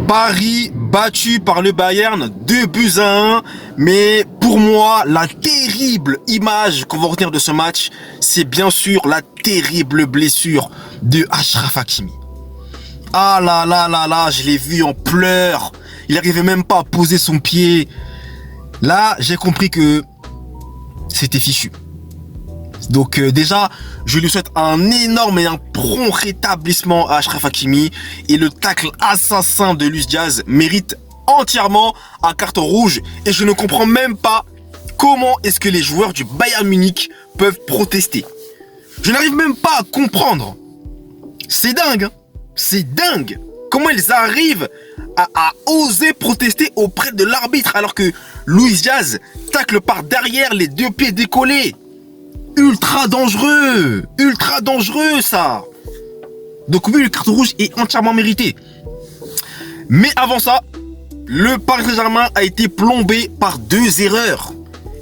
Paris battu par le Bayern 2-1. Mais pour moi, la terrible image qu'on va retenir de ce match, c'est bien sûr la terrible blessure de Achraf Hakimi. Ah là là là là, je l'ai vu en pleurs. Il n'arrivait même pas à poser son pied. Là, j'ai compris que c'était fichu. Donc déjà, je lui souhaite un énorme et un prompt rétablissement à Achraf Hakimi. Et le tacle assassin de Luis Diaz mérite entièrement un carton rouge. Et je ne comprends même pas comment est-ce que les joueurs du Bayern Munich peuvent protester. Je n'arrive même pas à comprendre. C'est dingue, hein. C'est dingue. Comment ils arrivent à oser protester auprès de l'arbitre alors que Luis Diaz tacle par derrière les deux pieds décollés. Ultra dangereux ça. Donc oui, le carton rouge est entièrement mérité. Mais avant ça, le Paris Saint-Germain a été plombé par deux erreurs.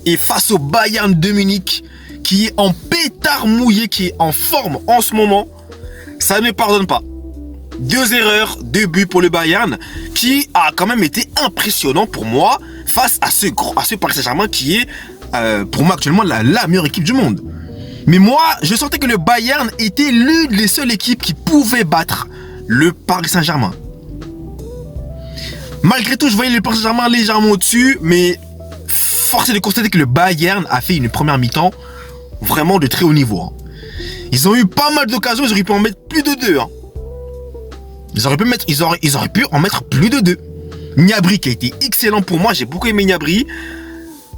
Et face au Bayern de Munich, qui est en pétard mouillé, qui est en forme en ce moment, ça ne pardonne pas. Deux erreurs, deux buts pour le Bayern, qui a quand même été impressionnant pour moi face à ce Paris Saint-Germain qui est pour moi actuellement la meilleure équipe du monde. Mais moi, je sentais que le Bayern était l'une des seules équipes qui pouvait battre le Paris Saint-Germain. Malgré tout, je voyais le Paris Saint-Germain légèrement au-dessus, mais force est de constater que le Bayern a fait une première mi-temps vraiment de très haut niveau. Hein. Ils ont eu pas mal d'occasions, ils auraient pu en mettre plus de deux. Hein. Ils auraient pu en mettre plus de deux. Gnabry qui a été excellent pour moi, j'ai beaucoup aimé Gnabry.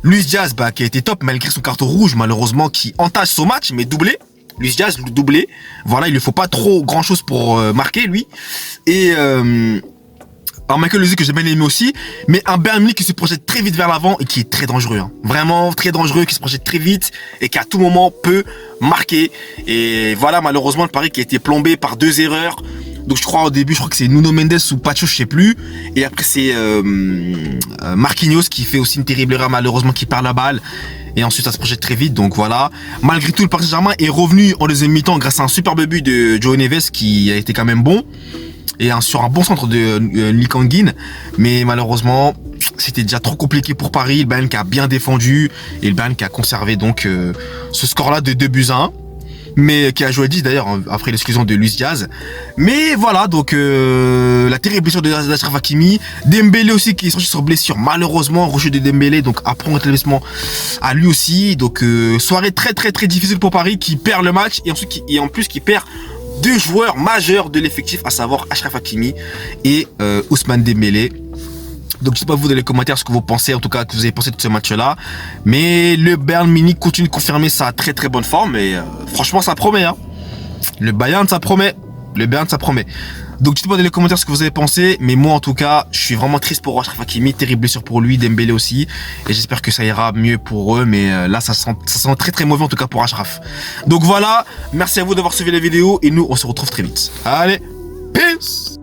Luis Diaz qui a été top malgré son carton rouge malheureusement qui entache son match mais doublé. Luis Diaz doublé. Voilà, il ne faut pas trop grand chose pour marquer lui. Et Michael Olise que j'ai bien aimé aussi. Mais un Bayern Munich qui se projette très vite vers l'avant et qui est très dangereux. Hein. Vraiment très dangereux, qui se projette très vite et qui à tout moment peut marquer. Et voilà malheureusement le Paris qui a été plombé par deux erreurs. Donc je crois que c'est Nuno Mendes ou Pacho, je sais plus. Et après c'est Marquinhos qui fait aussi une terrible erreur malheureusement qui perd la balle. Et ensuite ça se projette très vite. Donc voilà. Malgré tout le Paris Saint-Germain est revenu en deuxième mi-temps grâce à un superbe but de João Neves qui a été quand même bon. Et sur un bon centre de Likanguin. Mais malheureusement c'était déjà trop compliqué pour Paris. Le Bayern qui a bien défendu. Et le Bayern qui a conservé donc ce score là de 2-1. Mais qui a joué 10 d'ailleurs après l'exclusion de Luis Diaz. Mais voilà, donc la terrible blessure de Achraf Hakimi. Dembélé aussi qui est sorti sur blessure, malheureusement, rechute de Dembélé, donc après un rétablissement à lui aussi. Donc soirée très difficile pour Paris qui perd le match et ensuite en plus qui perd deux joueurs majeurs de l'effectif, à savoir Achraf Hakimi et Ousmane Dembélé. Donc je sais pas vous dans les commentaires ce que vous pensez, en tout cas que vous avez pensé de ce match là. Mais le Bayern Munich continue de confirmer sa très bonne forme. Et franchement ça promet hein. Le Bayern ça promet. Donc dites-moi dans les commentaires ce que vous avez pensé. Mais moi en tout cas je suis vraiment triste pour Achraf Hakimi. Terrible blessure pour lui, Dembélé aussi. Et j'espère que ça ira mieux pour eux. Mais là ça sent très mauvais en tout cas pour Achraf. Donc voilà, merci à vous d'avoir suivi la vidéo. Et nous on se retrouve très vite. Allez, peace.